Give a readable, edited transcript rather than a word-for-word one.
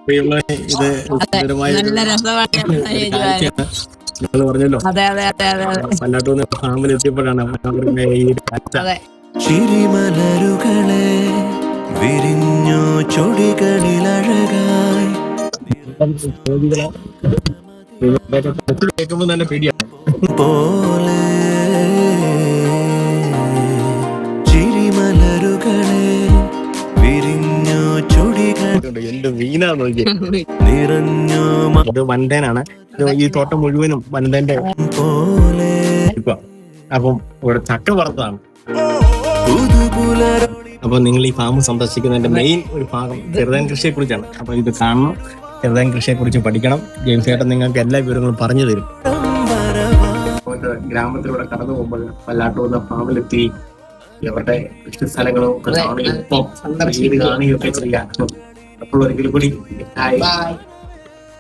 ഇത് നിങ്ങൾ പറഞ്ഞല്ലോ പല്ലാട്ടൂന്ന് ഫാമിൽ എത്തിയപ്പോഴാണ് ചിരിമലരുകളെ വിരിഞ്ഞോ ചൊടികളിലഴകായി കേൾക്കുമ്പോ തന്നെ പേടിയാണ് പോലെ ചിരിമലരുകളെ വിരിഞ്ഞോ ചൊടികൾ എന്റെ വീണ നോക്കി നിറഞ്ഞോ അത് വൻതേനാണ്. ഈ തോട്ടം മുഴുവനും വൻതേന്റെ പോലെ അപ്പം ഇവിടെ ചക്ക വറുത്തതാണ്. പുതുപുലര അപ്പൊ നിങ്ങൾ ഈ ഫാം സന്ദർശിക്കുന്നതിന്റെ മെയിൻ ഒരു ഭാഗം ചെറുതാൻ കൃഷിയെ കുറിച്ചാണ്. അപ്പൊ ഇത് കാണണം, ചെറുതാൻ കൃഷിയെ കുറിച്ച് പഠിക്കണം. ജെയിംസ് ചേട്ടൻ നിങ്ങൾക്ക് എല്ലാ വിവരങ്ങളും പറഞ്ഞു തരും. ഗ്രാമത്തിലൂടെ കടന്നു പോകുമ്പോൾ പല്ലാട്ടൂർ ഫാമിലെത്തി ഇവരുടെ കൃഷി സ്ഥലങ്ങളും കാണുകയൊക്കെ ചെയ്യാം. അപ്പോൾ ഒരിക്കലും കൂടി